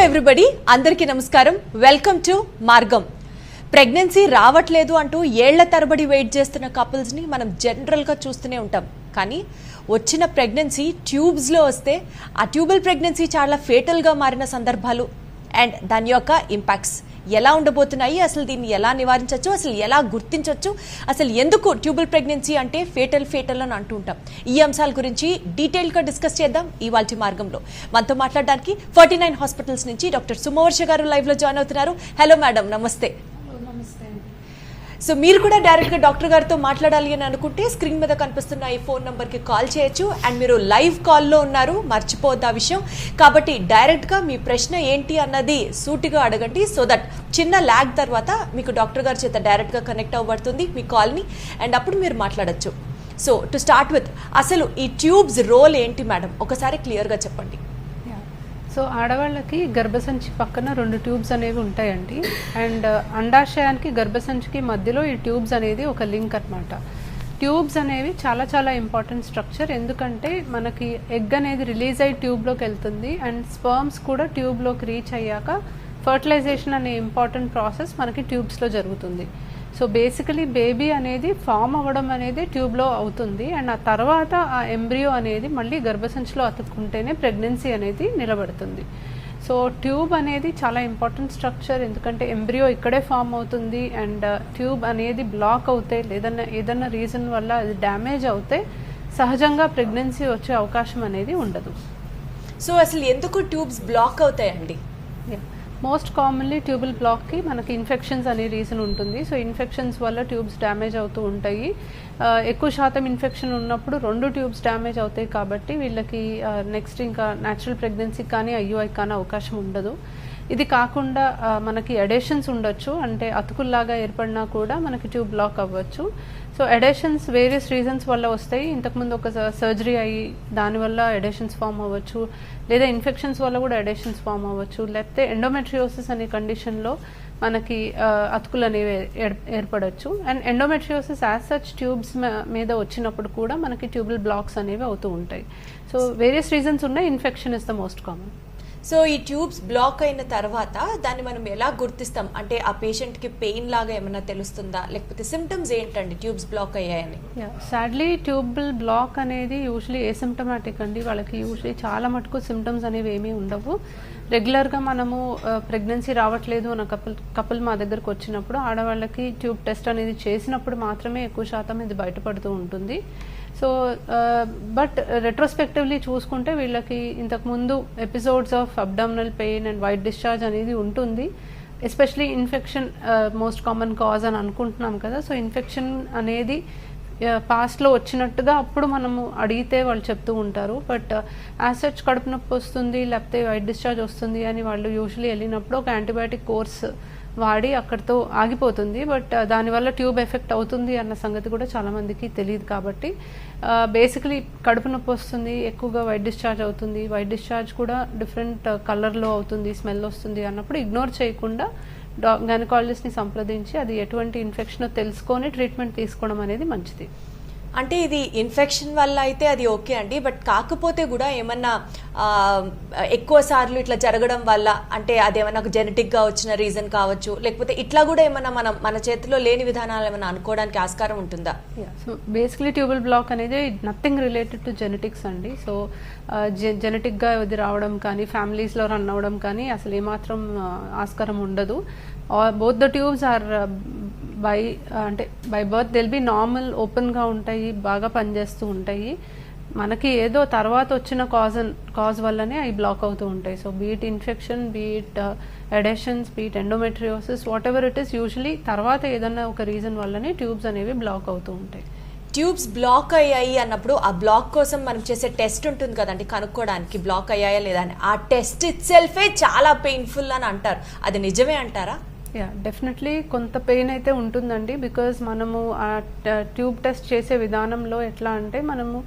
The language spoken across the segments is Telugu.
ఎవ్రీబడి, అందరికీ నమస్కారం. వెల్కమ్ టు మార్గం. ప్రెగ్నెన్సీ రావట్లేదు అంటూ ఏళ్ల తరబడి వెయిట్ చేస్తున్న కపుల్స్ని మనం జనరల్గా చూస్తూనే ఉంటాం. కానీ వచ్చిన ప్రెగ్నెన్సీ ట్యూబ్స్లో వస్తే ఆ ట్యూబల్ ప్రెగ్నెన్సీ చాలా ఫేటల్గా మారిన సందర్భాలు అండ్ దాని యొక్క ఇంపాక్ట్స్ ఎలా ఉండబోతున్నాయి, అసలు దీన్ని ఎలా నివారించవచ్చు, అసలు ఎలా గుర్తించవచ్చు, అసలు ఎందుకు ట్యూబల్ ప్రెగ్నెన్సీ అంటే ఫేటల్ అని అంటూ ఉంటాం. ఈ అంశాల గురించి డీటెయిల్గా డిస్కస్ చేద్దాం ఇవాల్టి మార్గంలో. మనతో మాట్లాడడానికి 49 హాస్పిటల్స్ నుంచి డాక్టర్ సుమవర్ష గారు లైవ్లో జాయిన్ అవుతున్నారు. హలో మేడం, నమస్తే. సో మీరు కూడా డైరెక్ట్గా డాక్టర్ గారితో మాట్లాడాలి అని అనుకుంటే స్క్రీన్ మీద కనిపిస్తున్న ఈ ఫోన్ నెంబర్కి కాల్ చేయొచ్చు. అండ్ మీరు లైవ్ కాల్లో ఉన్నారు, మర్చిపోవద్దు ఆ విషయం. కాబట్టి డైరెక్ట్గా మీ ప్రశ్న ఏంటి అన్నది సూటిగా అడగండి. సో దట్ చిన్న ల్యాగ్ తర్వాత మీకు డాక్టర్ గారి చేత డైరెక్ట్గా కనెక్ట్ అవ్వబడుతుంది మీ కాల్ని, అండ్ అప్పుడు మీరు మాట్లాడచ్చు. సో టు స్టార్ట్ విత్, అసలు ఈ ట్యూబ్స్ రోల్ ఏంటి మేడం, ఒకసారి క్లియర్గా చెప్పండి. సో ఆడవాళ్ళకి గర్భసంచి పక్కన 2 ట్యూబ్స్ అనేవి ఉంటాయండి. అండ్ అండాశయానికి గర్భసంచికి మధ్యలో ఈ ట్యూబ్స్ అనేది ఒక లింక్ అన్నమాట. ట్యూబ్స్ అనేవి చాలా చాలా ఇంపార్టెంట్ స్ట్రక్చర్. ఎందుకంటే మనకి ఎగ్ అనేది రిలీజ్ అయ్యి ట్యూబ్లోకి వెళ్తుంది అండ్ స్పర్మ్స్ కూడా ట్యూబ్లోకి రీచ్ అయ్యాక ఫర్టిలైజేషన్ అనే ఇంపార్టెంట్ ప్రాసెస్ మనకి ట్యూబ్స్లో జరుగుతుంది. సో బేసికలీ బేబీ అనేది ఫామ్ అవ్వడం అనేది ట్యూబ్లో అవుతుంది అండ్ ఆ తర్వాత ఆ ఎంబ్రియో అనేది మళ్ళీ గర్భసంచిలో అతుక్కుంటేనే ప్రెగ్నెన్సీ అనేది నిలబడుతుంది. సో ట్యూబ్ అనేది చాలా ఇంపార్టెంట్ స్ట్రక్చర్, ఎందుకంటే ఎంబ్రియో ఇక్కడే ఫామ్ అవుతుంది అండ్ ట్యూబ్ అనేది బ్లాక్ అవుతే ఏదన్నా రీజన్ వల్ల అది డ్యామేజ్ అవుతే సహజంగా ప్రెగ్నెన్సీ వచ్చే అవకాశం అనేది ఉండదు. సో అసలు ఎందుకు ట్యూబ్స్ బ్లాక్ అవుతాయండి? మోస్ట్ కామన్లీ ట్యూబల్ బ్లాక్కి మనకి ఇన్ఫెక్షన్స్ అనే రీజన్ ఉంటుంది. సో ఇన్ఫెక్షన్స్ వల్ల ట్యూబ్స్ డ్యామేజ్ అవుతూ ఉంటాయి. ఎక్కువ శాతం ఇన్ఫెక్షన్ ఉన్నప్పుడు 2 ట్యూబ్స్ డ్యామేజ్ అవుతాయి. కాబట్టి వీళ్ళకి నెక్స్ట్ ఇంకా న్యాచురల్ ప్రెగ్నెన్సీకి కానీ ఐయుఐకి కానీ అవకాశం ఉండదు. ఇది కాకుండా మనకి ఎడేషన్స్ ఉండొచ్చు, అంటే అతుకుల్లాగా ఏర్పడినా కూడా మనకి ట్యూబ్ బ్లాక్ అవ్వచ్చు. సో ఎడేషన్స్ వేరియస్ రీజన్స్ వల్ల వస్తాయి. ఇంతకుముందు ఒక సర్జరీ అయ్యి దానివల్ల ఎడేషన్స్ ఫామ్ అవ్వచ్చు, లేదా ఇన్ఫెక్షన్స్ వల్ల కూడా ఎడేషన్స్ ఫామ్ అవ్వచ్చు, లేకపోతే ఎండోమెట్రియోసిస్ అనే కండిషన్లో మనకి అతుకులు అనేవి ఏర్పడవచ్చు. And endometriosis as such tubes మీద వచ్చినప్పుడు కూడా మనకి ట్యూబల్ బ్లాక్స్ అనేవి అవుతూ ఉంటాయి. సో వేరియస్ రీజన్స్ ఉన్నాయి, infection is the most common. So ఈ ట్యూబ్స్ బ్లాక్ అయిన తర్వాత దాన్ని మనం ఎలా గుర్తిస్తాం? అంటే ఆ పేషెంట్కి పెయిన్ లాగా ఏమైనా తెలుస్తుందా, లేకపోతే సిమ్టమ్స్ ఏంటండి ట్యూబ్స్ బ్లాక్ అయ్యాయని? సాడ్లీ ట్యూబల్ బ్లాక్ అనేది యూజువలీ ఏసిమ్టమాటిక్ అండి. వాళ్ళకి యూజువలీ చాలా మటుకు సిమ్టమ్స్ అనేవి ఏమీ ఉండవు. రెగ్యులర్గా మనము ప్రెగ్నెన్సీ రావట్లేదు అన్న కపుల్ మా దగ్గరకు వచ్చినప్పుడు ఆడవాళ్ళకి ట్యూబ్ టెస్ట్ అనేది చేసినప్పుడు మాత్రమే ఎక్కువ శాతం ఇది బయటపడుతూ ఉంటుంది. సో బట్ రెట్రోస్పెక్టివ్లీ చూసుకుంటే వీళ్ళకి ఇంతకుముందు episodes of abdominal pain and white discharge అనేది ఉంటుంది. Especially infection most common cause అని అనుకుంటున్నాం కదా. సో ఇన్ఫెక్షన్ అనేది పాస్ట్లో వచ్చినట్టుగా అప్పుడు మనము అడిగితే వాళ్ళు చెప్తూ ఉంటారు. బట్ యాజ్ సచ్ కడుపు నొప్పి వస్తుంది లేకపోతే వైట్ డిశ్చార్జ్ వస్తుంది అని వాళ్ళు యూజువలీ వెళ్ళినప్పుడు ఒక యాంటీబయాటిక్ కోర్స్ వాడి అక్కడితో ఆగిపోతుంది. బట్ దానివల్ల ట్యూబ్ ఎఫెక్ట్ అవుతుంది అన్న సంగతి కూడా చాలామందికి తెలియదు. కాబట్టి బేసికలీ కడుపు నొప్పి వస్తుంది, ఎక్కువగా వైట్ డిశ్చార్జ్ అవుతుంది, వైట్ డిశ్చార్జ్ కూడా డిఫరెంట్ కలర్లో అవుతుంది, స్మెల్ వస్తుంది అన్నప్పుడు ఇగ్నోర్ చేయకుండా గైనకాలజిస్ట్ని సంప్రదించి అది ఎటువంటి ఇన్ఫెక్షనో తెలుసుకొని ట్రీట్మెంట్ తీసుకోవడం అనేది మంచిది. అంటే ఇది ఇన్ఫెక్షన్ వల్ల అయితే అది ఓకే అండి, బట్ కాకపోతే కూడా ఏమన్నా ఎక్కువ సార్లు ఇట్లా జరగడం వల్ల, అంటే అదేమన్నా జెనెటిక్గా వచ్చిన రీజన్ కావచ్చు, లేకపోతే ఇట్లా కూడా ఏమన్నా మన చేతిలో లేని విధానాలు ఏమైనా అనుకోవడానికి ఆస్కారం ఉంటుందా? సో బేసిక్లీ ట్యూబల్ బ్లాక్ అనేది నథింగ్ రిలేటెడ్ టు జెనెటిక్స్ అండి. సో జెనెటిక్గా ఇది రావడం కానీ ఫ్యామిలీస్లో రన్ అవ్వడం కానీ అసలు ఏమాత్రం ఆస్కారం ఉండదు. Both the tubes are by birth will be normal, ఓపెన్గా ఉంటాయి, బాగా పనిచేస్తూ ఉంటాయి. మనకి ఏదో తర్వాత వచ్చిన కాజ్ వల్లనే అవి బ్లాక్ అవుతూ ఉంటాయి. So be it infection, be it adhesions, be it endometriosis, whatever it is, usually తర్వాత ఏదన్నా ఒక రీజన్ వల్లనే ట్యూబ్స్ అనేవి బ్లాక్ అవుతూ ఉంటాయి. ట్యూబ్స్ బ్లాక్ అయ్యాయి అన్నప్పుడు ఆ బ్లాక్ కోసం మనం చేసే టెస్ట్ ఉంటుంది కదండి, కనుక్కోవడానికి బ్లాక్ అయ్యాయా లేదా అని. ఆ టెస్ట్ ఇట్ సెల్ఫే చాలా పెయిన్ఫుల్ అని అంటారు, అది నిజమే అంటారా? డెఫినెట్లీ కొంత పెయిన్ అయితే ఉంటుందండి. బికాజ్ మనము ఆ ట్యూబ్ టెస్ట్ చేసే విధానంలో ఎట్లా అంటే మనము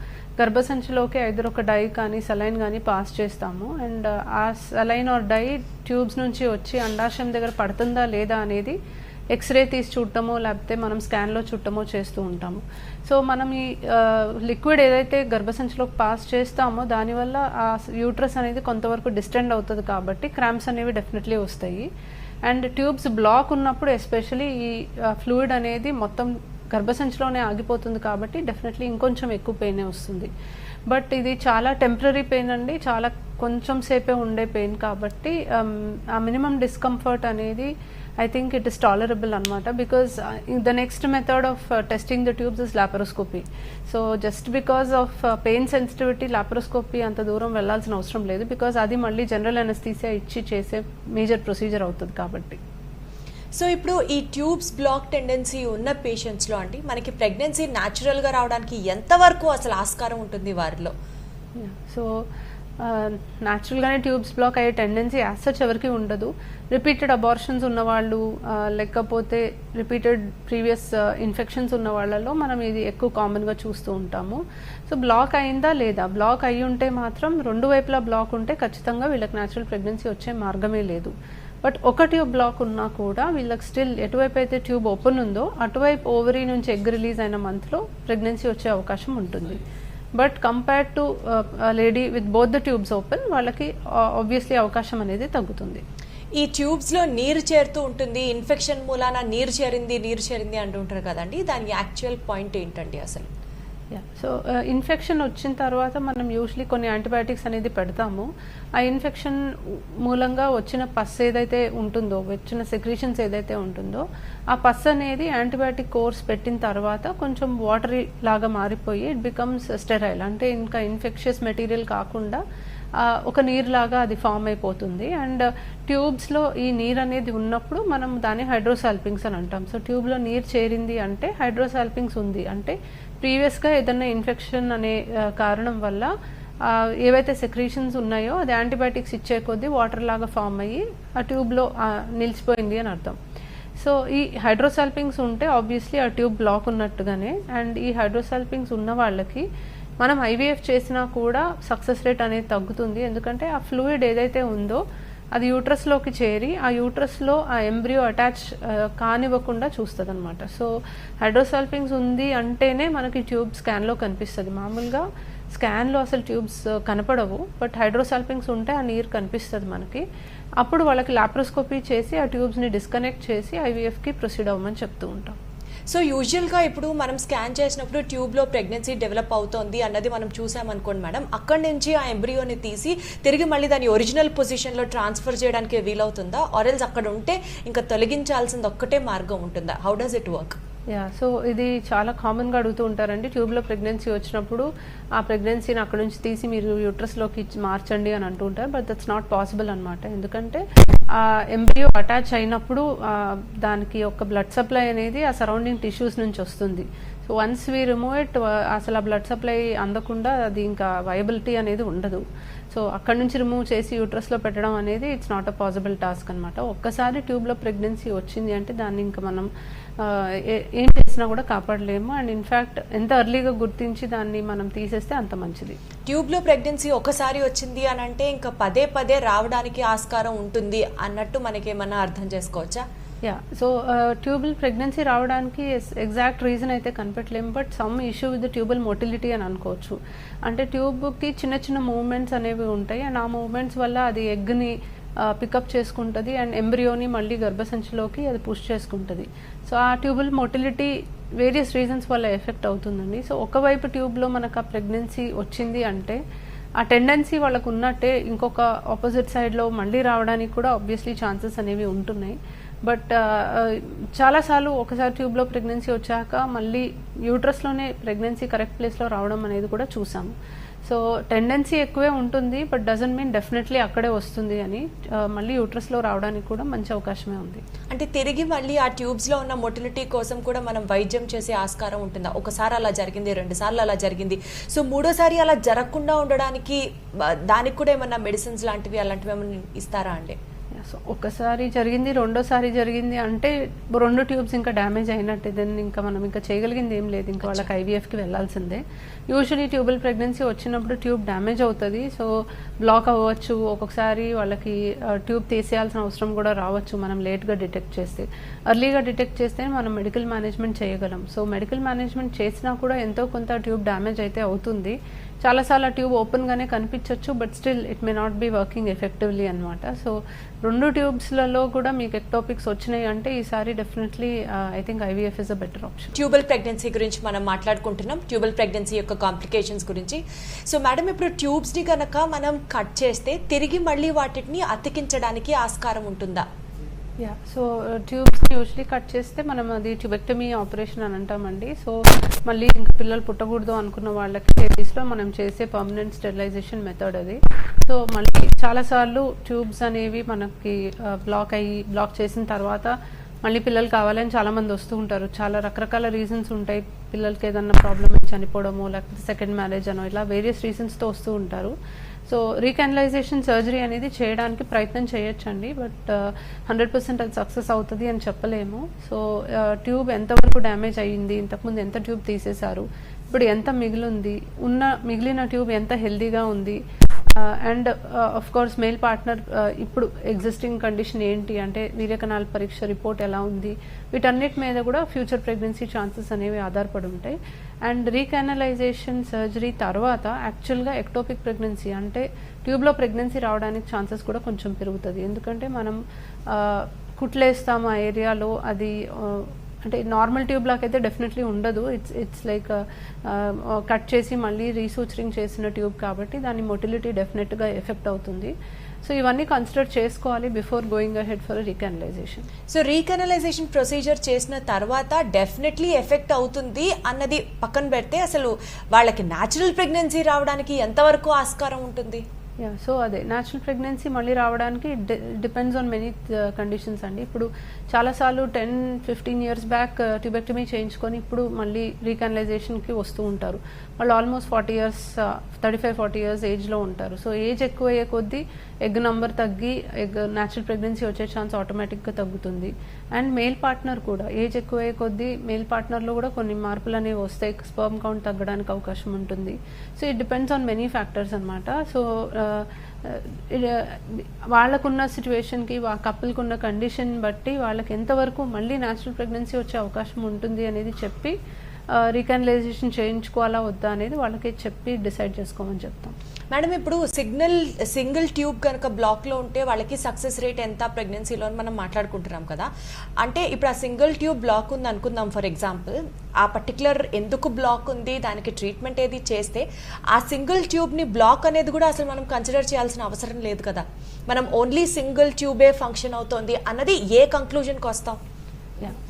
గర్భసంచిలోకి ఐదర్ ఒక డై కానీ సెలైన్ కానీ పాస్ చేస్తాము అండ్ ఆ సెలైన్ ఆర్ డై ట్యూబ్స్ నుంచి వచ్చి అండాశయం దగ్గర పడుతుందా లేదా అనేది ఎక్స్రే తీసి చూడటమో లేకపోతే మనం స్కాన్లో చూడటమో చేస్తూ ఉంటాము. సో మనం ఈ లిక్విడ్ ఏదైతే గర్భసంచిలోకి పాస్ చేస్తామో దానివల్ల ఆ యూట్రస్ అనేది కొంతవరకు డిస్టెండ్ అవుతుంది కాబట్టి క్రాంప్స్ అనేవి డెఫినెట్లీ వస్తాయి. అండ్ ట్యూబ్స్ బ్లాక్ ఉన్నప్పుడు ఎస్పెషలీ ఈ ఫ్లూయిడ్ అనేది మొత్తం గర్భసంచిలోనే ఆగిపోతుంది కాబట్టి డెఫినెట్లీ ఇంకొంచెం ఎక్కువ పెయినే వస్తుంది. బట్ ఇది చాలా టెంపరీ పెయిన్ అండి, చాలా కొంచెం సేపే ఉండే పెయిన్ కాబట్టి ఆ మినిమం డిస్కంఫర్ట్ అనేది I think it is tolerable అనమాట. Because the next method of testing the tubes is laparoscopy. So just because of pain sensitivity laparoscopy అంత దూరం వెళ్లాల్సిన అవసరం లేదు, బికాస్ అది మళ్ళీ జనరల్ అనస్థీసియా ఇచ్చి చేసే మేజర్ ప్రొసీజర్ అవుతుంది కాబట్టి. సో ఇప్పుడు ఈ ట్యూబ్స్ బ్లాక్ టెండెన్సీ ఉన్న పేషెంట్స్లో అండి మనకి ప్రెగ్నెన్సీ న్యాచురల్గా రావడానికి ఎంతవరకు అసలు ఆస్కారం ఉంటుంది వారిలో? సో న్యాచురల్గానే ట్యూబ్స్ బ్లాక్ అయ్యే టెండెన్సీ యాజ్ సచ్ ఎవరికి ఉండదు. రిపీటెడ్ అబార్షన్స్ ఉన్నవాళ్ళు లేకపోతే రిపీటెడ్ ప్రీవియస్ ఇన్ఫెక్షన్స్ ఉన్న వాళ్ళలో మనం ఇది ఎక్కువ కామన్గా చూస్తూ ఉంటాము. సో బ్లాక్ అయిందా లేదా, బ్లాక్ అయ్యి ఉంటే మాత్రం రెండు వైపులా బ్లాక్ ఉంటే ఖచ్చితంగా వీళ్ళకి న్యాచురల్ ప్రెగ్నెన్సీ వచ్చే మార్గమే లేదు. బట్ ఒక ట్యూబ్ బ్లాక్ ఉన్నా కూడా వీళ్ళకి స్టిల్ ఎటువైపు అయితే ట్యూబ్ ఓపెన్ ఉందో అటువైపు ఓవరీ నుంచి ఎగ్ రిలీజ్ అయిన మంత్లో ప్రెగ్నెన్సీ వచ్చే అవకాశం ఉంటుంది. But compared to lady with both the tubes open వాళ్ళకి ఆబ్వియస్లీ అవకాశం అనేది తగ్గుతుంది. ఈ ట్యూబ్స్లో నీరు చేరుతూ ఉంటుంది, ఇన్ఫెక్షన్ మూలాన నీరు చేరింది అంటుంటారు కదండి, దాని యాక్చువల్ పాయింట్ ఏంటండి అసలు? సో ఇన్ఫెక్షన్ వచ్చిన తర్వాత మనం యూజువలీ కొన్ని యాంటీబయాటిక్స్ అనేది పెడతాము. ఆ ఇన్ఫెక్షన్ మూలంగా వచ్చిన పస్ ఏదైతే ఉంటుందో, వచ్చిన సెక్రీషన్స్ ఏదైతే ఉంటుందో ఆ పస్ అనేది యాంటీబయాటిక్ కోర్స్ పెట్టిన తర్వాత కొంచెం వాటరీ లాగా మారిపోయి ఇట్ బికమ్స్ స్టెరైల్, అంటే ఇంకా ఇన్ఫెక్షియస్ మెటీరియల్ కాకుండా ఒక నీరులాగా అది ఫామ్ అయిపోతుంది. అండ్ ట్యూబ్స్లో ఈ నీరు అనేది ఉన్నప్పుడు మనం దాన్ని హైడ్రోసాల్పింగ్స్ అని అంటాం. సో ట్యూబ్లో నీరు చేరింది అంటే హైడ్రోసాల్పింగ్స్ ఉంది అంటే ప్రీవియస్గా ఏదైనా ఇన్ఫెక్షన్ అనే కారణం వల్ల ఏవైతే సెక్రీషన్స్ ఉన్నాయో అది యాంటీబయాటిక్స్ ఇచ్చే కొద్దీ వాటర్ లాగా ఫామ్ అయ్యి ఆ ట్యూబ్లో నిలిచిపోయింది అని అర్థం. సో ఈ హైడ్రోసాల్పింగ్స్ ఉంటే ఆబ్వియస్లీ ఆ ట్యూబ్ బ్లాక్ ఉన్నట్టుగానే. అండ్ ఈ హైడ్రోసాల్పింగ్స్ ఉన్న వాళ్ళకి మనం ఐవీఎఫ్ చేసినా కూడా సక్సెస్ రేట్ అనేది తగ్గుతుంది, ఎందుకంటే ఆ ఫ్లూయిడ్ ఏదైతే ఉందో అది యూట్రస్లోకి చేరి ఆ యూట్రస్లో ఆ ఎంబ్రియో అటాచ్ కానివ్వకుండా చూస్తుంది అనమాట. సో హైడ్రోసాల్పింగ్స్ ఉంది అంటేనే మనకి ట్యూబ్ స్కాన్లో కనిపిస్తుంది. మామూలుగా స్కాన్లో అసలు ట్యూబ్స్ కనపడవు, బట్ హైడ్రోసాల్పింగ్స్ ఉంటే ఆ నీరు కనిపిస్తుంది మనకి. అప్పుడు వాళ్ళకి లాప్రోస్కోపీ చేసి ఆ ట్యూబ్స్ని డిస్కనెక్ట్ చేసి ఐవీఎఫ్కి ప్రొసీడ్ అవ్వమని చెప్తూ ఉంటాం. సో యూజువల్గా ఇప్పుడు మనం స్కాన్ చేసినప్పుడు ట్యూబ్లో ప్రెగ్నెన్సీ డెవలప్ అవుతోంది అన్నది మనం చూసామనుకోండి మేడం, అక్కడి నుంచి ఆ ఎంబ్రియోని తీసి తిరిగి మళ్ళీ దాని ఒరిజినల్ పొజిషన్లో ట్రాన్స్ఫర్ చేయడానికి వీలవుతుందా, ఆరెల్స్ అక్కడ ఉంటే ఇంకా తొలగించాల్సింది ఒక్కటే మార్గం ఉంటుందా? How does it work? So ఇది చాలా కామన్గా అడుగుతూ ఉంటారండి. ట్యూబ్లో ప్రెగ్నెన్సీ వచ్చినప్పుడు ఆ ప్రెగ్నెన్సీని అక్కడ నుంచి తీసి మీరు యూట్రస్లోకి మార్చండి అని అంటూ ఉంటారు. బట్ దట్స్ నాట్ పాసిబుల్ అనమాట. ఎందుకంటే ఆ ఎంబ్రియో అటాచ్ అయినప్పుడు దానికి ఒక బ్లడ్ సప్లై అనేది ఆ సరౌండింగ్ టిష్యూస్ నుంచి వస్తుంది. So once we remove it అసలు ఆ బ్లడ్ సప్లై అందకుండా అది ఇంకా వయబిలిటీ అనేది ఉండదు. సో అక్కడ నుంచి రిమూవ్ చేసి యూట్రస్లో పెట్టడం అనేది it's not a possible task అనమాట. ఒక్కసారి ట్యూబ్లో ప్రెగ్నెన్సీ వచ్చింది అంటే దాన్ని ఇంకా మనం ఏం చేసినా కూడా కాపాడలేము. అండ్ ఇన్ఫ్యాక్ట్ ఎంత ఎర్లీగా గుర్తించి దాన్ని మనం తీసేస్తే అంత మంచిది. ట్యూబ్లో ప్రెగ్నెన్సీ ఒకసారి వచ్చింది అని అంటే ఇంకా పదే పదే రావడానికి ఆస్కారం ఉంటుంది అన్నట్టు మనకేమన్నా అర్థం చేసుకోవచ్చా? సో ట్యూబల్ ప్రెగ్నెన్సీ రావడానికి ఎగ్జాక్ట్ రీజన్ అయితే కనిపెట్టలేము, but some issue with tubal motility అని అనుకోవచ్చు. అంటే ట్యూబ్కి చిన్న చిన్న మూవ్మెంట్స్ అనేవి ఉంటాయి అండ్ ఆ మూవ్మెంట్స్ వల్ల అది ఎగ్ని పికప్ చేసుకుంటుంది అండ్ ఎంబ్రియోని మళ్ళీ గర్భసంచిలోకి అది పుష్ చేసుకుంటుంది. సో ఆ ట్యూబల్ మొటిలిటీ వేరియస్ రీజన్స్ వల్ల ఎఫెక్ట్ అవుతుందండి. సో ఒకవైపు ట్యూబ్లో మనకు ఆ ప్రెగ్నెన్సీ వచ్చింది అంటే ఆ టెండెన్సీ వాళ్ళకు ఉన్నట్టే ఇంకొక ఆపోజిట్ సైడ్లో మళ్ళీ రావడానికి కూడా ఆబ్వియస్లీ ఛాన్సెస్ అనేవి ఉంటున్నాయి. బట్ చాలాసార్లు ఒకసారి ట్యూబ్లో ప్రెగ్నెన్సీ వచ్చాక మళ్ళీ యూట్రస్లోనే ప్రెగ్నెన్సీ కరెక్ట్ ప్లేస్లో రావడం అనేది కూడా చూసాము. సో టెండెన్సీ ఎక్కువే ఉంటుంది, బట్ డజంట్ మీన్ డెఫినెట్లీ అక్కడే వస్తుంది అని. మళ్ళీ యూట్రస్లో రావడానికి కూడా మంచి అవకాశమే ఉంది. అంటే తిరిగి మళ్ళీ ఆ ట్యూబ్స్లో ఉన్న మొటిలిటీ కోసం కూడా మనం వైద్యం చేసే ఆస్కారం ఉంటుందా? ఒకసారి అలా జరిగింది, 2 సార్లు అలా జరిగింది, సో 3ోసారి అలా జరగకుండా ఉండడానికి దానికి కూడా ఏమన్నా మెడిసిన్స్ లాంటివి అలాంటివి ఏమన్నా ఇస్తారా అండి? సో ఒకసారి జరిగింది, రెండోసారి జరిగింది అంటే 2 ట్యూబ్స్ ఇంకా డ్యామేజ్ అయినట్టే. దెన్ ఇంకా మనం ఇంకా చేయగలిగింది ఏం లేదు, ఇంకా వాళ్ళకి ఐవీఎఫ్కి వెళ్ళాల్సిందే. యూజువలీ ట్యూబల్ ప్రెగ్నెన్సీ వచ్చినప్పుడు ట్యూబ్ డ్యామేజ్ అవుతుంది, సో బ్లాక్ అవ్వచ్చు. ఒక్కొక్కసారి వాళ్ళకి ట్యూబ్ తీసేయాల్సిన అవసరం కూడా రావచ్చు మనం లేట్గా డిటెక్ట్ చేస్తే. ఎర్లీగా డిటెక్ట్ చేస్తే మనం మెడికల్ మేనేజ్మెంట్ చేయగలం. సో మెడికల్ మేనేజ్మెంట్ చేసినా కూడా ఎంతో కొంత ట్యూబ్ డ్యామేజ్ అయితే అవుతుంది. చాలాసార్లు ట్యూబ్ ఓపెన్గానే కనిపించవచ్చు, but still it may not be working effectively అనమాట. సో 2 ట్యూబ్స్లలో కూడా మీకు ఎక్టోపిక్స్ వచ్చినాయి అంటే ఈసారి definitely I think IVF is a better option. Tubal pregnancy గురించి మనం మాట్లాడుకుంటున్నాం, ట్యూబల్ ప్రెగ్నెన్సీ యొక్క కాంప్లికేషన్స్ గురించి. సో మేడం, ఇప్పుడు ట్యూబ్స్ని కనుక మనం కట్ చేస్తే తిరిగి మళ్ళీ వాటిని అతికించడానికి ఆస్కారం ఉంటుందా? యా, సో ట్యూబ్స్ని యూజువలీ కట్ చేస్తే మనం అది ట్యూబెక్టమీ ఆపరేషన్ అని అంటామండి. సో మళ్ళీ ఇంకా పిల్లలు పుట్టకూడదు అనుకున్న వాళ్ళకి లేడీస్లో మనం చేసే పర్మనెంట్ స్టెరిలైజేషన్ మెథడ్ అది. సో మళ్ళీ చాలాసార్లు ట్యూబ్స్ అనేవి మనకి బ్లాక్ చేసిన తర్వాత మళ్ళీ పిల్లలు కావాలని చాలామంది వస్తూ ఉంటారు. చాలా రకరకాల రీజన్స్ ఉంటాయి. పిల్లలకి ఏదన్నా ప్రాబ్లమ్ చనిపోవడమో, లేకపోతే సెకండ్ మ్యారేజ్ అనో, ఇలా వేరియస్ రీజన్స్తో వస్తూ ఉంటారు. సో రీకానలైజేషన్ సర్జరీ అనేది చేయడానికి ప్రయత్నం చేయొచ్చండి, బట్ 100% అది సక్సెస్ అవుతుంది అని చెప్పలేము. సో ట్యూబ్ ఎంతవరకు డ్యామేజ్ అయ్యింది, ఇంతకుముందు ఎంత ట్యూబ్ తీసేశారు, ఇప్పుడు ఎంత మిగిలిన ట్యూబ్ ఎంత హెల్దీగా ఉంది, and of course male partner ఇప్పుడు ఎగ్జిస్టింగ్ కండిషన్ ఏంటి, అంటే వీర్యకణాల పరీక్ష రిపోర్ట్ ఎలా ఉంది, వీటన్నిటి మీద కూడా ఫ్యూచర్ ప్రెగ్నెన్సీ ఛాన్సెస్ అనేవి ఆధారపడి ఉంటాయి. అండ్ రీకానలైజేషన్ సర్జరీ తర్వాత యాక్చువల్గా ఎక్టోపిక్ ప్రెగ్నెన్సీ అంటే ట్యూబ్లో ప్రెగ్నెన్సీ రావడానికి ఛాన్సెస్ కూడా కొంచెం పెరుగుతుంది. ఎందుకంటే మనం కుట్లేస్తాము ఆ ఏరియాలో, అది అంటే నార్మల్ ట్యూబ్ లాక్ అయితే డెఫినెట్లీ ఉండదు. ఇట్స్ లైక్ కట్ చేసి మళ్ళీ రీసూచరింగ్ చేసిన ట్యూబ్ కాబట్టి దాని మొటిలిటీ డెఫినెట్గా ఎఫెక్ట్ అవుతుంది. సో ఇవన్నీ కన్సిడర్ చేసుకోవాలి before going ahead for recanalisation. So recanalisation procedure చేసిన తర్వాత డెఫినెట్లీ ఎఫెక్ట్ అవుతుంది అన్నది పక్కన పెడితే, అసలు వాళ్ళకి న్యాచురల్ ప్రెగ్నెన్సీ రావడానికి ఎంతవరకు ఆస్కారం ఉంటుంది? యా, సో అదే న్యాచురల్ ప్రెగ్నెన్సీ మళ్ళీ రావడానికి డిపెండ్స్ ఆన్ మెనీ కండిషన్స్ అండి. ఇప్పుడు చాలాసార్లు 10-15 years బ్యాక్ ట్యూబెక్టమీ చేయించుకొని ఇప్పుడు మళ్ళీ రీకానలైజేషన్కి వస్తూ ఉంటారు. వాళ్ళు ఆల్మోస్ట్ 40 years 35-40 years ఏజ్లో ఉంటారు. సో ఏజ్ ఎక్కువ అయ్యే కొద్దీ ఎగ్ నంబర్ తగ్గి న్యాచురల్ ప్రెగ్నెన్సీ వచ్చే ఛాన్స్ ఆటోమేటిక్గా తగ్గుతుంది. అండ్ మేల్ పార్ట్నర్ కూడా ఏజ్ ఎక్కువ అయ్యే కొద్దీ మేల్ పార్ట్నర్లో కూడా కొన్ని మార్పులు అనేవి వస్తాయి, స్పర్మ్ కౌంట్ తగ్గడానికి అవకాశం ఉంటుంది. So it depends on many factors అనమాట. సో వాళ్ళకున్న సిచ్యువేషన్కి, కపుల్కి ఉన్న కండిషన్ బట్టి వాళ్ళకి ఎంతవరకు మళ్ళీ న్యాచురల్ ప్రెగ్నెన్సీ వచ్చే అవకాశం ఉంటుంది అనేది చెప్పి రీకానలైజేషన్ చేయించుకోవాలా వద్దా అనేది వాళ్ళకి చెప్పి డిసైడ్ చేసుకోమని చెప్తాం. మేడం, ఇప్పుడు సింగిల్ ట్యూబ్ కనుక బ్లాక్లో ఉంటే వాళ్ళకి సక్సెస్ రేట్ ఎంత ప్రెగ్నెన్సీలో అని మనం మాట్లాడుకుంటున్నాం కదా. అంటే ఇప్పుడు ఆ సింగిల్ ట్యూబ్ బ్లాక్ ఉంది అనుకుందాం ఫర్ ఎగ్జాంపుల్, ఆ పర్టికులర్ ఎందుకు బ్లాక్ ఉంది, దానికి ట్రీట్మెంట్ ఏది చేస్తే ఆ సింగిల్ ట్యూబ్ని బ్లాక్ అనేది కూడా అసలు మనం కన్సిడర్ చేయాల్సిన అవసరం లేదు కదా. మనం ఓన్లీ సింగిల్ ట్యూబే ఫంక్షన్ అవుతుంది అన్నది ఏ కంక్లూజన్కి వస్తాం?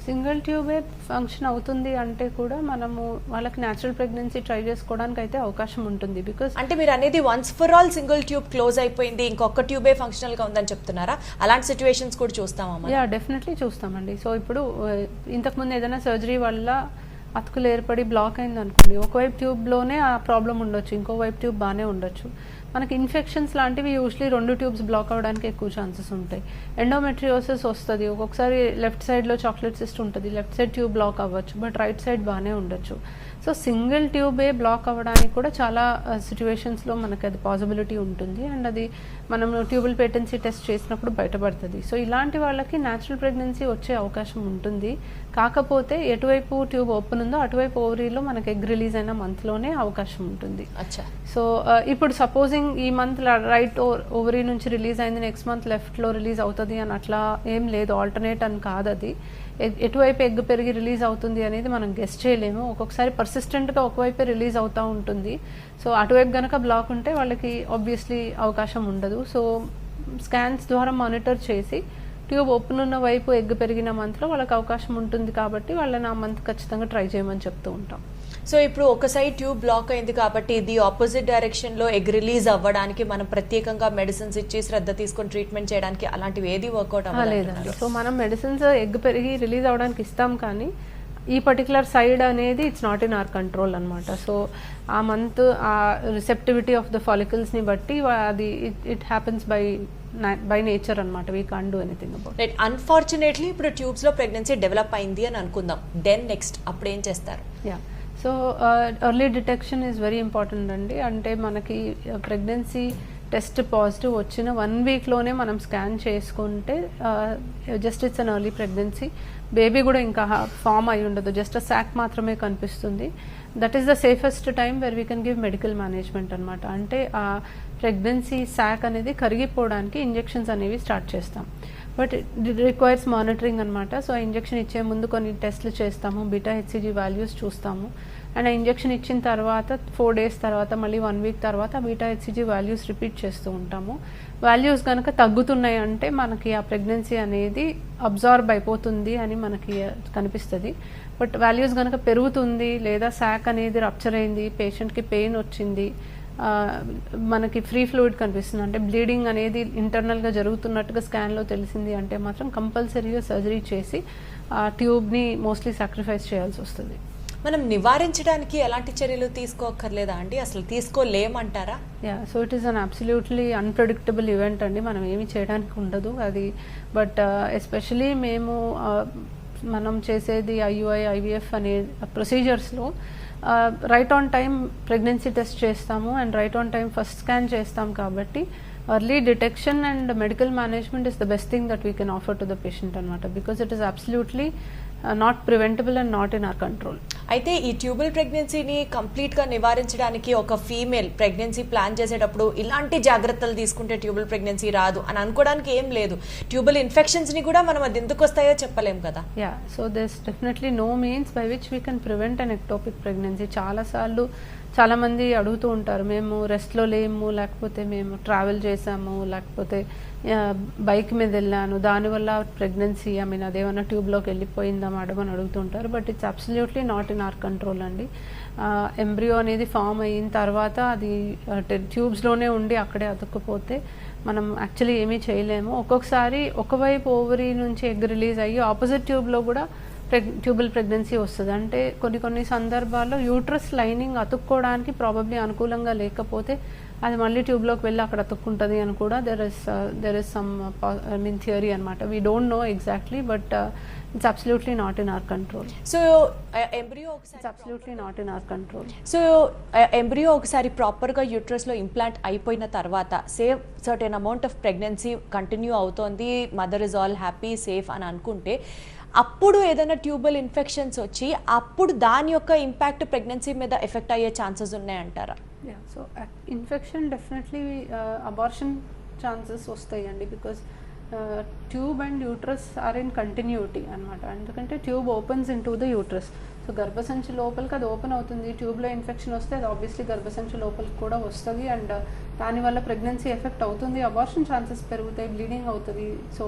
సింగిల్ ట్యూబే ఫంక్షన్ అవుతుంది అంటే కూడా మనము వాళ్ళకి న్యాచురల్ ప్రెగ్నెన్సీ ట్రై చేసుకోవడానికి అయితే అవకాశం ఉంటుంది. బికాస్ అంటే మీరు అనేది once for all single tube close అయిపోయింది, ఇంకొక ట్యూబే ఫంక్షనల్గా ఉందని చెప్తున్నారా? అలాంటి సిచ్యువేషన్స్ కూడా చూస్తామా? యా, డెఫినెట్లీ చూస్తామండి. సో ఇప్పుడు ఇంతకుముందు ఏదైనా సర్జరీ వల్ల అతుకులు ఏర్పడి బ్లాక్ అయింది అనుకోండి, ఒకవైపు ట్యూబ్లోనే ఆ ప్రాబ్లం ఉండొచ్చు, ఇంకోవైపు ట్యూబ్ బాగానే ఉండొచ్చు. మనకి ఇన్ఫెక్షన్స్ లాంటివి యూజువలీ 2 ట్యూబ్స్ బ్లాక్ అవ్వడానికి ఎక్కువ ఛాన్సెస్ ఉంటాయి. ఎండోమెట్రియోసిస్ వస్తుంది, ఒక్కొక్కసారి లెఫ్ట్ సైడ్లో చాక్లెట్ సిస్ట్ ఉంటుంది, లెఫ్ట్ సైడ్ ట్యూబ్ బ్లాక్ అవ్వచ్చు, బట్ రైట్ సైడ్ బాగానే ఉండొచ్చు. సో సింగిల్ ట్యూబే బ్లాక్ అవ్వడానికి కూడా చాలా సిచ్యువేషన్స్లో మనకి అది పాసిబిలిటీ ఉంటుంది, అండ్ అది మనం ట్యూబల్ పేటెన్సీ టెస్ట్ చేసినప్పుడు బయటపడుతుంది. సో ఇలాంటి వాళ్ళకి న్యాచురల్ ప్రెగ్నెన్సీ వచ్చే అవకాశం ఉంటుంది. కాకపోతే ఎటువైపు ట్యూబ్ ఓపెన్ ఉందో అటువైపు ఓవరీలో మనకి ఎగ్ రిలీజ్ అయిన మంత్లోనే అవకాశం ఉంటుంది. సో ఇప్పుడు సపోజింగ్ ఈ మంత్ రైట్ ఓవరీ నుంచి రిలీజ్ అయింది, నెక్స్ట్ మంత్ లెఫ్ట్లో రిలీజ్ అవుతుంది అని అట్లా ఏం లేదు, ఆల్టర్నేట్ అని కాదు. అది ఎటువైపు ఎగ్ పెరిగి రిలీజ్ అవుతుంది అనేది మనం గెస్ చేయలేము. ఒక్కొక్కసారి పర్సిస్టెంట్గా ఒకవైపే రిలీజ్ అవుతూ ఉంటుంది. సో అటువైపు కనుక బ్లాక్ ఉంటే వాళ్ళకి ఆబ్వియస్లీ అవకాశం ఉండదు. సో స్కాన్స్ ద్వారా మానిటర్ చేసి ట్యూబ్ ఓపెన్ ఉన్న వైపు ఎగ్ పెరిగిన మంత్లో వాళ్ళకి అవకాశం ఉంటుంది కాబట్టి వాళ్ళని ఆ మంత్ ఖచ్చితంగా ట్రై చేయమని చెప్తూ ఉంటాం. సో ఇప్పుడు ఒక సైడ్ ట్యూబ్ బ్లాక్ అయింది కాబట్టి ఇది ఆపోజిట్ డైరెక్షన్లో ఎగ్ రిలీజ్ అవ్వడానికి మనం ప్రత్యేకంగా మెడిసిన్స్ ఇచ్చి శ్రద్ధ తీసుకొని ట్రీట్మెంట్ చేయడానికి అలాంటివి ఏది వర్కౌట్ అవ్వలేదండి. సో మనం మెడిసిన్స్ ఎగ్ పెరిగి రిలీజ్ అవ్వడానికి ఇస్తాం, కానీ ఈ పర్టికులర్ సైడ్ అనేది it's not in our control అనమాట. సో ఆ మంత్ ఆ రిసెప్టివిటీ ఆఫ్ ద ఫాలికల్స్ని బట్టి అది ఇట్ హ్యాపెన్స్ బై నేచర్ అనమాట. We can't do anything about. Right, unfortunately ఇప్పుడు ట్యూబ్స్ లో ప్రెగ్నెన్సీ డెవలప్ అయింది అని అనుకుందాం, దెన్ నెక్స్ట్ అప్పుడు ఏం చేస్తారు? Yeah, so early detection is very important అండి. అంటే మనకి ప్రెగ్నెన్సీ టెస్ట్ పాజిటివ్ వచ్చిన 1 వీక్లోనే మనం స్కాన్ చేసుకుంటే just it's an early pregnancy. Baby కూడా ఇంకా ఫామ్ అయి ఉండదు, జస్ట్ సాక్ మాత్రమే కనిపిస్తుంది. That is the safest time where we can give medical management అనమాట. అంటే ఆ ప్రెగ్నెన్సీ సాక్ అనేది కరిగిపోవడానికి ఇంజెక్షన్స్ అనేవి స్టార్ట్ చేస్తాం. బట్ ఇట్ రిక్వైర్స్ మానిటరింగ్ అనమాట. సో ఆ ఇంజెక్షన్ ఇచ్చే ముందు కొన్ని టెస్ట్లు చేస్తాము, బీటా హెచ్సిజీ వాల్యూస్ చూస్తాము. అండ్ ఆ ఇంజెక్షన్ ఇచ్చిన తర్వాత 4 days తర్వాత మళ్ళీ 1 week తర్వాత బీటా హెచ్సిజీ వాల్యూస్ రిపీట్ చేస్తూ ఉంటాము. వాల్యూస్ కనుక తగ్గుతున్నాయి అంటే మనకి ఆ ప్రెగ్నెన్సీ అనేది అబ్జార్బ్ అయిపోతుంది అని మనకి కనిపిస్తుంది. బట్ వాల్యూస్ కనుక పెరుగుతుంది లేదా సాక్ అనేది రప్చర్ అయింది, పేషెంట్కి పెయిన్ వచ్చింది, మనకి ఫ్రీ ఫ్లూయిడ్ కనిపిస్తుంది, అంటే బ్లీడింగ్ అనేది ఇంటర్నల్గా జరుగుతున్నట్టుగా స్కాన్లో తెలిసింది అంటే మాత్రం కంపల్సరీగా సర్జరీ చేసి ఆ ట్యూబ్ని మోస్ట్లీ సాక్రిఫైస్ చేయాల్సి వస్తుంది. మనం నివారించడానికి ఎలాంటి చర్యలు తీసుకోక్కర్లేదా అండి, అసలు తీసుకోలేమంటారా? Yeah, so it is an absolutely unpredictable event అండి. మనం ఏమి చేయడానికి ఉండదు అది. బట్ ఎస్పెషలీ మనం చేసేది IUI, IVF అనే ప్రొసీజర్స్లో right on time pregnancy test చేస్తాము and right on time first scan చేస్తాం కాబట్టి early detection and medical management is the best thing that we can offer to the patient అనమాట. because it is absolutely not preventable and not in our control. అయితే ఈ ట్యూబల్ ప్రెగ్నెన్సీని కంప్లీట్గా నివారించడానికి ఒక ఫీమేల్ ప్రెగ్నెన్సీ ప్లాన్ చేసేటప్పుడు ఇలాంటి జాగ్రత్తలు తీసుకుంటే ట్యూబల్ ప్రెగ్నెన్సీ రాదు అని అనుకోవడానికి ఏం లేదు. ట్యూబల్ ఇన్ఫెక్షన్స్ని కూడా మనం అది ఎందుకు వస్తాయో చెప్పలేం కదా. Yeah, so there's definitely no means by which we can prevent an ectopic pregnancy. చాలామంది అడుగుతూ ఉంటారు, మేము రెస్ట్లో లేము, లేకపోతే మేము ట్రావెల్ చేసాము, లేకపోతే బైక్ మీద వెళ్ళాను, దానివల్ల ప్రెగ్నెన్సీ అదేమన్నా ట్యూబ్లోకి వెళ్ళిపోయిందా మేడం అని అడుగుతుంటారు. But it's absolutely not in our control అండి. ఎంబ్రియో అనేది ఫామ్ అయిన తర్వాత అది ట్యూబ్స్లోనే ఉండి అక్కడే అతుక్కుపోతే మనం యాక్చువల్లీ ఏమీ చేయలేము. ఒక్కొక్కసారి ఒకవైపు ఓవరీ నుంచి ఎగ్ రిలీజ్ అయ్యి ఆపోజిట్ ట్యూబ్లో కూడా ట్యూబల్ ప్రెగ్నెన్సీ వస్తుంది. అంటే కొన్ని సందర్భాల్లో యూట్రస్ లైనింగ్ అతుక్కోవడానికి ప్రాబబ్లీ అనుకూలంగా లేకపోతే అది మళ్ళీ ట్యూబ్లోకి వెళ్ళి అక్కడ అతుక్కుంటుంది అని కూడా దెర్ ఇస్ సమ్ థియరీ అనమాట. We don't know exactly, but it's absolutely not in our control. So embryo absolutely not in our control. So embryo ఒకసారి ప్రాపర్గా యూట్రస్లో ఇంప్లాంట్ అయిపోయిన తర్వాత certain amount of pregnancy continue అవుతోంది, mother is all happy safe అని అనుకుంటే అప్పుడు ఏదైనా ట్యూబల్ ఇన్ఫెక్షన్స్ వచ్చి అప్పుడు దాని యొక్క ఇంపాక్ట్ ప్రెగ్నెన్సీ మీద ఎఫెక్ట్ అయ్యే ఛాన్సెస్ ఉన్నాయంటారా? So infection definitely abortion chances వస్తాయండి. Because tube and uterus are in continuity అనమాట. ఎందుకంటే tube opens into the uterus. So గర్భసంచి లోపలికి అది ఓపెన్ అవుతుంది. ట్యూబ్లో ఇన్ఫెక్షన్ వస్తే అది ఆబ్వియస్లీ గర్భసంచి లోపలికి కూడా వస్తుంది అండ్ దానివల్ల ప్రెగ్నెన్సీ ఎఫెక్ట్ అవుతుంది, అబార్షన్ ఛాన్సెస్ పెరుగుతాయి, బ్లీడింగ్ అవుతుంది. సో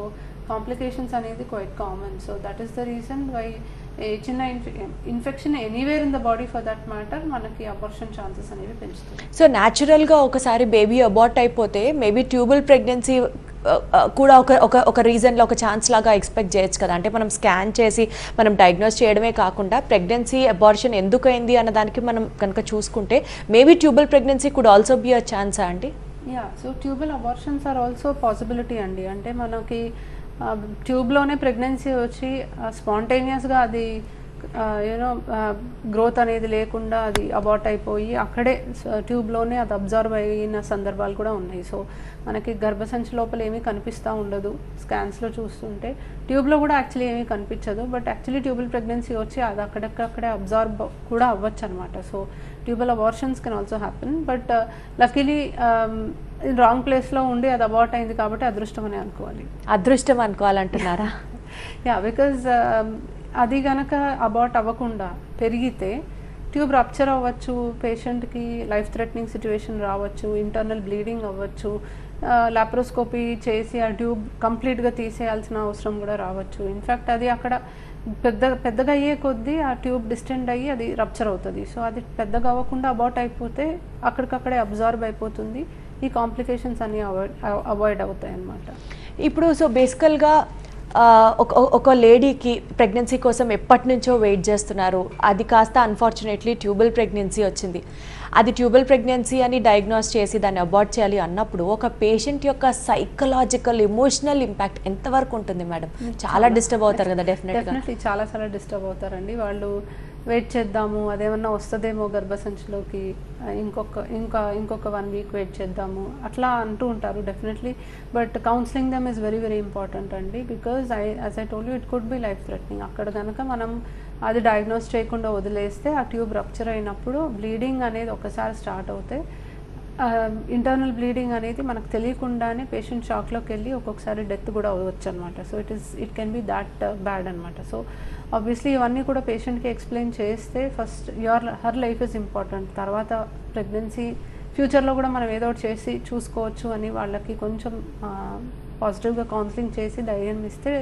కాంప్లికేషన్స్ అనేది quite common. So that is the reason why చిన్న infection anywhere in the body for that matter మనకి అబార్షన్ ఛాన్సెస్ అనేవి పెంచుతుంది. సో న్యాచురల్గా ఒకసారి బేబీ అబార్ట్ అయిపోతే మేబీ ట్యూబల్ ప్రెగ్నెన్సీ కూడా ఒక రీజన్లో ఒక ఛాన్స్ లాగా ఎక్స్పెక్ట్ చేయొచ్చు కదా. అంటే మనం స్కాన్ చేసి మనం డయాగ్నోస్ చేయడమే కాకుండా ప్రెగ్నెన్సీ అబార్షన్ ఎందుకు అయింది అన్న దానికి మనం కనుక చూసుకుంటే maybe tubal pregnancy could also be a ఛాన్సా అండి? Yeah, so tubal abortions are also possibility అండి. అంటే మనకి ట్యూబ్లోనే ప్రెగ్నెన్సీ వచ్చి స్పాంటేనియస్గా అది గ్రోత్ అనేది లేకుండా అది అబార్ట్ అయిపోయి అక్కడే ట్యూబ్లోనే అది అబ్జర్వ్ అయిన సందర్భాలు కూడా ఉన్నాయి. సో మనకి గర్భసంచి లోపల ఏమీ కనిపిస్తూ ఉండదు స్కాన్స్లో చూస్తుంటే, ట్యూబ్లో కూడా యాక్చువల్లీ ఏమీ కనిపించదు. బట్ యాక్చువల్లీ ట్యూబల్ ప్రెగ్నెన్సీ వచ్చి అది అక్కడక్కడే అబ్జర్వ్ కూడా అవ్వచ్చు అనమాట. So tubal abortions can also happen. But luckily wrong ప్లేస్లో ఉండి అది అబార్ట్ అయింది కాబట్టి అదృష్టం అని అనుకోవాలి. అదృష్టం అనుకోవాలంటున్నారా? యా, బికాజ్ అది కనుక అబార్ట్ అవ్వకుండా పెరిగితే ట్యూబ్ రప్చర్ అవ్వచ్చు, పేషెంట్కి లైఫ్ థ్రెటనింగ్ సిచ్యువేషన్ రావచ్చు, ఇంటర్నల్ బ్లీడింగ్ అవ్వచ్చు, లాప్రోస్కోపీ చేసి ఆ ట్యూబ్ కంప్లీట్గా తీసేయాల్సిన అవసరం కూడా రావచ్చు. ఇన్ఫ్యాక్ట్ అది అక్కడ పెద్దగా అయ్యే కొద్దీ ఆ ట్యూబ్ డిస్టెండ్ అయ్యి అది రప్చర్ అవుతుంది. సో అది పెద్దగా అవ్వకుండా అబార్ట్ అయిపోతే అక్కడికక్కడే అబ్జార్బ్ అయిపోతుంది, ఈ కాంప్లికేషన్స్ అన్నీ అవాయిడ్ అవుతాయి అన్నమాట. ఇప్పుడు సో బేసికల్గా ఒక లేడీకి ప్రెగ్నెన్సీ కోసం ఎప్పటి నుంచో వెయిట్ చేస్తున్నారు, అది కాస్త అన్ఫార్చునేట్లీ ట్యూబల్ ప్రెగ్నెన్సీ వచ్చింది. అది ట్యూబల్ ప్రెగ్నెన్సీ అని డయాగ్నోస్ చేసి దాన్ని అబార్ట్ చేయాలి అన్నప్పుడు ఒక పేషెంట్ యొక్క సైకలాజికల్ ఎమోషనల్ ఇంపాక్ట్ ఎంతవరకు ఉంటుంది మేడం? చాలా డిస్టర్బ్ అవుతారు కదా డెఫినెట్లీ చాలా డిస్టర్బ్ అవుతారండి. వాళ్ళు వెయిట్ చేద్దాము, అదేమన్నా వస్తుందేమో గర్భసంచిలోకి, ఇంకొక 1 వీక్ వెయిట్ చేద్దాము అట్లా అంటూ ఉంటారు definitely. But counselling them is very important అండి. Because as I told you it could be life threatening. అక్కడ కనుక మనం అది డయాగ్నోస్ చేయకుండా వదిలేస్తే ఆ ట్యూబ్ రప్చర్ అయినప్పుడు బ్లీడింగ్ అనేది ఒకసారి స్టార్ట్ అవుతే ఇంటర్నల్ బ్లీడింగ్ అనేది మనకు తెలియకుండానే పేషెంట్ షాక్లోకి వెళ్ళి ఒక్కొక్కసారి డెత్ కూడా అవ్వచ్చు అనమాట. So it can be that bad అనమాట. సో ఆబ్వియస్లీ ఇవన్నీ కూడా పేషెంట్కి ఎక్స్ప్లెయిన్ చేస్తే first her life is important, తర్వాత ప్రెగ్నెన్సీ ఫ్యూచర్లో కూడా మనం ఏదో ఒకటి చేసి చూసుకోవచ్చు అని వాళ్ళకి కొంచెం పాజిటివ్గా కౌన్సిలింగ్ చేసి ధైర్యం ఇస్తే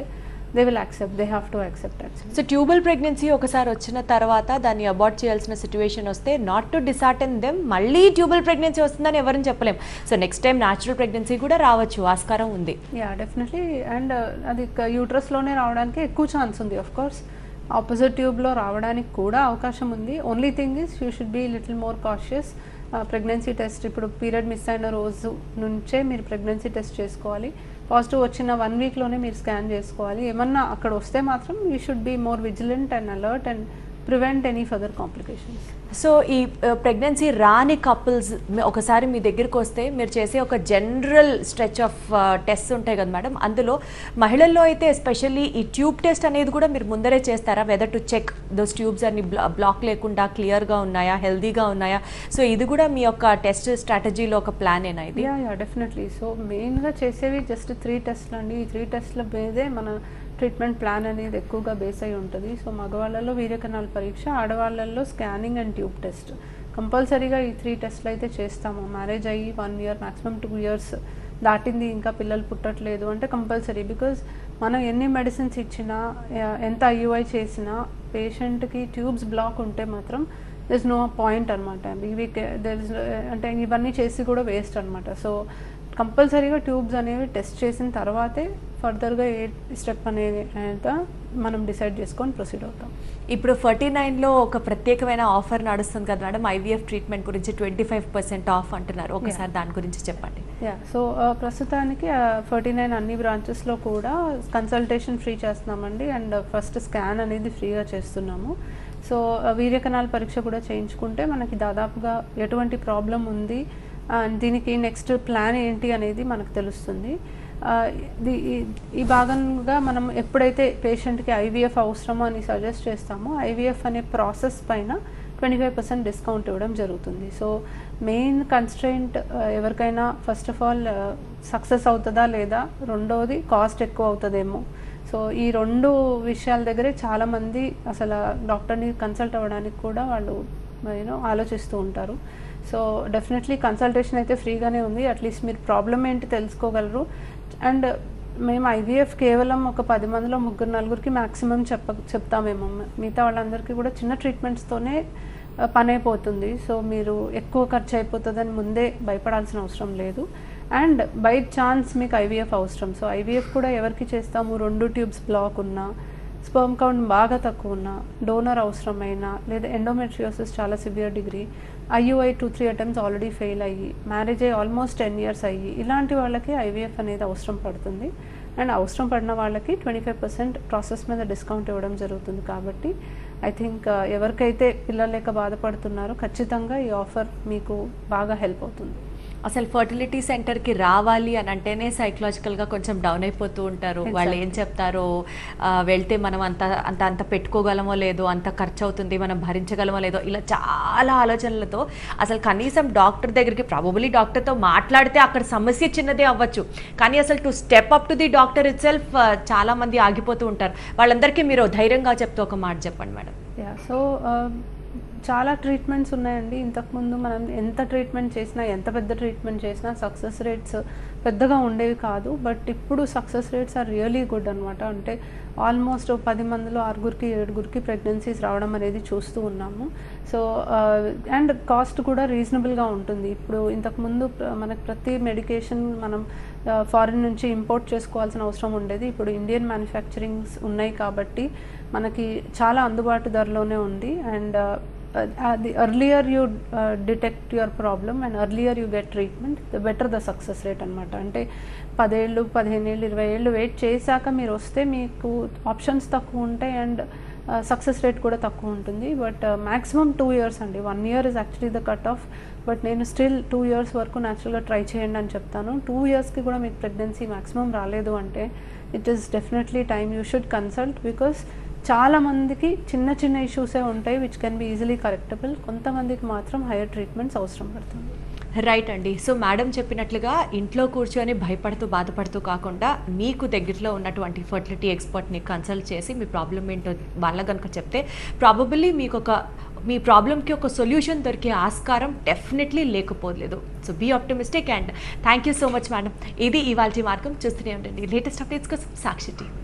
they will accept, they have to accept actually. So tubal pregnancy ఒకసారి వచ్చిన తర్వాత దాన్ని అబార్ట్ చేయాల్సిన సిచ్యువేషన్ వస్తే నాట్ టు డిసార్టన్ దెమ్, మళ్ళీ ట్యూబల్ ప్రెగ్నెన్సీ వస్తుందని ఎవరిని చెప్పలేం. So next time natural pregnancy కూడా రావచ్చు, ఆస్కారం ఉంది. Yeah definitely. అండ్ అది యూట్రస్లోనే రావడానికి ఎక్కువ ఛాన్స్ ఉంది. ఆఫ్ కోర్స్ ఆపోజిట్ ట్యూబ్లో రావడానికి కూడా అవకాశం ఉంది. Only thing is you should be little more cautious. Pregnancy test ఇప్పుడు పీరియడ్ మిస్ అయిన రోజు నుంచే మీరు ప్రెగ్నెన్సీ టెస్ట్ చేసుకోవాలి. పాజిటివ్ వచ్చిన 1 వీక్లోనే మీరు స్కాన్ చేసుకోవాలి. ఏమన్నా అక్కడ వస్తే మాత్రం you should be more vigilant and alert and prevent any further complications. So ఈ ప్రెగ్నెన్సీ రాని కపుల్స్ ఒకసారి మీ దగ్గరికి వస్తే మీరు చేసే ఒక జనరల్ స్ట్రెచ్ ఆఫ్ టెస్ట్ ఉంటాయి కదా మేడం, అందులో మహిళల్లో అయితే ఎస్పెషల్లీ ఈ ట్యూబ్ టెస్ట్ అనేది కూడా మీరు ముందరే చేస్తారా? Whether to check those tubes అన్ని బ్లాక్ లేకుండా క్లియర్గా ఉన్నాయా, హెల్దీగా ఉన్నాయా? సో ఇది కూడా మీ యొక్క టెస్ట్ స్ట్రాటజీలో ఒక ప్లాన్ ఏనా ఇది? Yeah definitely. సో మెయిన్గా చేసేవి జస్ట్ 3 టెస్ట్లు అండి. ఈ 3 టెస్ట్ల మీదే మన ట్రీట్మెంట్ ప్లాన్ అనేది ఎక్కువగా బేస్ అయి ఉంటుంది. సో మగవాళ్ళలో వీర్యకణాల పరీక్ష, ఆడవాళ్ళల్లో స్కానింగ్ అండ్ ట్యూబ్ టెస్ట్. కంపల్సరీగా ఈ 3 టెస్ట్లు అయితే చేస్తాము. మ్యారేజ్ అయ్యి 1 ఇయర్ మ్యాక్సిమం 2 ఇయర్స్ దాటింది ఇంకా పిల్లలు పుట్టట్లేదు అంటే కంపల్సరీ. బికాజ్ మనం ఎన్ని మెడిసిన్స్ ఇచ్చినా ఎంత ఐయుఐ చేసినా పేషెంట్కి ట్యూబ్స్ బ్లాక్ ఉంటే మాత్రం దర్ ఇస్ నో పాయింట్ అనమాట. అంటే ఇవన్నీ చేసి కూడా వేస్ట్ అనమాట. సో కంపల్సరీగా ట్యూబ్స్ అనేవి టెస్ట్ చేసిన తర్వాతే ఫర్దర్గా ఏ స్టెప్ అనేది మనం డిసైడ్ చేసుకొని ప్రొసీడ్ అవుతాం. ఇప్పుడు 49లో ఒక ప్రత్యేకమైన ఆఫర్ నడుస్తుంది కదా మేడం, ఐవీఎఫ్ ట్రీట్మెంట్ గురించి 25% ఆఫ్ అంటున్నారు. ఒకసారి దాని గురించి చెప్పండి. సో ప్రస్తుతానికి 49 అన్ని బ్రాంచెస్లో కూడా కన్సల్టేషన్ ఫ్రీ చేస్తున్నామండి. అండ్ ఫస్ట్ స్కాన్ అనేది ఫ్రీగా చేస్తున్నాము. సో వీర్యకణాల పరీక్ష కూడా చేయించుకుంటే మనకి దాదాపుగా ఎటువంటి ప్రాబ్లం ఉంది, దీనికి నెక్స్ట్ ప్లాన్ ఏంటి అనేది మనకు తెలుస్తుంది. ఈ భాగంగా మనం ఎప్పుడైతే పేషెంట్కి ఐవీఎఫ్ అవసరమో అని సజెస్ట్ చేస్తామో ఐవీఎఫ్ అనే ప్రాసెస్ పైన 25% డిస్కౌంట్ ఇవ్వడం జరుగుతుంది. సో మెయిన్ కన్స్ట్రెయింట్ ఎవరికైనా ఫస్ట్ ఆఫ్ ఆల్ సక్సెస్ అవుతుందా లేదా, రెండోది కాస్ట్ ఎక్కువ అవుతుందేమో. సో ఈ 2 విషయాల దగ్గరే చాలామంది అసలు డాక్టర్ని కన్సల్ట్ అవ్వడానికి కూడా వాళ్ళు ఆలోచిస్తూ ఉంటారు. సో డెఫినెట్లీ కన్సల్టేషన్ అయితే ఫ్రీగానే ఉంది. అట్లీస్ట్ మీరు ప్రాబ్లం ఏంటి తెలుసుకోగలరు. అండ్ మేము ఐవీఎఫ్ కేవలం ఒక 10 మందిలో 3-4కి మ్యాక్సిమం చెప్తామేమో. మిగతా వాళ్ళందరికీ కూడా చిన్న ట్రీట్మెంట్స్తోనే పని అయిపోతుంది. సో మీరు ఎక్కువ ఖర్చు అయిపోతుందని ముందే భయపడాల్సిన అవసరం లేదు. అండ్ బై ఛాన్స్ మీకు ఐవీఎఫ్ అవసరం, సో ఐవీఎఫ్ కూడా ఎవరికి చేస్తాము, 2 ట్యూబ్స్ బ్లాక్ ఉన్నా, స్పర్మ్ కౌంట్ బాగా తక్కువ ఉన్నా, డోనర్ అవసరమైనా, లేదా ఎండోమెట్రియోసిస్ చాలా severe degree, IUI 2-3 attempts already fail అయ్యి, మ్యారేజ్ అయ్యి ఆల్మోస్ట్ 10 ఇయర్స్ అయ్యి, ఇలాంటి వాళ్ళకి ఐవీఎఫ్ అనేది అవసరం పడుతుంది. అండ్ అవసరం పడిన వాళ్ళకి 25% ప్రాసెస్ మీద డిస్కౌంట్ ఇవ్వడం జరుగుతుంది. కాబట్టి ఐ థింక్ ఎవరికైతే పిల్లలు లేక బాధపడుతున్నారో ఖచ్చితంగా ఈ ఆఫర్ మీకు బాగా హెల్ప్ అవుతుంది. అసలు ఫర్టిలిటీ సెంటర్కి రావాలి అని అంటేనే సైకలాజికల్గా కొంచెం డౌన్ అయిపోతూ ఉంటారు. వాళ్ళు ఏం చెప్తారో, వెళ్తే మనం అంత పెట్టుకోగలమో లేదో, అంత ఖర్చు అవుతుంది, మనం భరించగలమో లేదో, ఇలా చాలా ఆలోచనలతో అసలు కనీసం డాక్టర్ దగ్గరికి ప్రాబబులీ డాక్టర్తో మాట్లాడితే అక్కడ సమస్య చిన్నదే అవ్వచ్చు, కానీ అసలు to step up to the doctor it self చాలామంది ఆగిపోతూ ఉంటారు. వాళ్ళందరికీ మీరు ధైర్యంగా చెప్తూ ఒక మాట చెప్పండి మేడం. సో చాలా ట్రీట్మెంట్స్ ఉన్నాయండి. ఇంతకుముందు మనం ఎంత ట్రీట్మెంట్ చేసినా, ఎంత పెద్ద ట్రీట్మెంట్ చేసినా సక్సెస్ రేట్స్ పెద్దగా ఉండేవి కాదు. బట్ ఇప్పుడు success rates are really good అనమాట. అంటే ఆల్మోస్ట్ 10 మందిలో 6గురికి 7గురికి ప్రెగ్నెన్సీస్ రావడం అనేది చూస్తూ ఉన్నాము. సో అండ్ కాస్ట్ కూడా రీజనబుల్గా ఉంటుంది. ఇప్పుడు ఇంతకుముందు మనకు ప్రతి మెడికేషన్ మనం ఫారిన్ నుంచి ఇంపోర్ట్ చేసుకోవాల్సిన అవసరం ఉండేది. ఇప్పుడు ఇండియన్ మ్యానుఫ్యాక్చరింగ్స్ ఉన్నాయి కాబట్టి మనకి చాలా అందుబాటు ధరలోనే ఉంది. And the earlier you detect your problem and earlier you get treatment, the better the success rate అనమాట. అంటే 10 ఏళ్ళు 15 ఏళ్ళు 20 ఏళ్ళు వెయిట్ చేశాక మీరు వస్తే మీకు ఆప్షన్స్ తక్కువ ఉంటాయి అండ్ సక్సెస్ రేట్ కూడా తక్కువ ఉంటుంది. బట్ మ్యాక్సిమం 2 years అండి. 1 year is actually the cut off. But నేను స్టిల్ 2 years వరకు న్యాచురల్గా ట్రై చేయండి అని చెప్తాను. 2 yearsకి కూడా మీకు ప్రెగ్నెన్సీ మ్యాక్సిమం రాలేదు అంటే it is definitely time you should consult. Because చాలా మందికి చిన్న చిన్న ఇష్యూసే ఉంటాయి which can be easily correctable. కొంతమందికి మాత్రం హైయర్ ట్రీట్మెంట్స్ అవసరం పడుతుంది. రైట్ అండి. సో మేడం చెప్పినట్లుగా ఇంట్లో కూర్చొని భయపడుతూ బాధపడుతూ కాకుండా మీకు దగ్గరలో ఉన్నటువంటి ఫర్టిలిటీ ఎక్స్పర్ట్ని కన్సల్ట్ చేసి మీ ప్రాబ్లం ఏంటో వాళ్ళ కనుక చెప్తే ప్రాబబుల్లీ మీకు మీ ప్రాబ్లంకి ఒక సొల్యూషన్ దొరికే ఆస్కారం డెఫినెట్లీ లేకపోలేదు. So be optimistic and thank you so much madam. ఇది ఇవాల్టి మార్గం. చూస్తూనే ఉండండి లేటెస్ట్ అప్డేట్స్ కోసం సాక్షి టీవీ.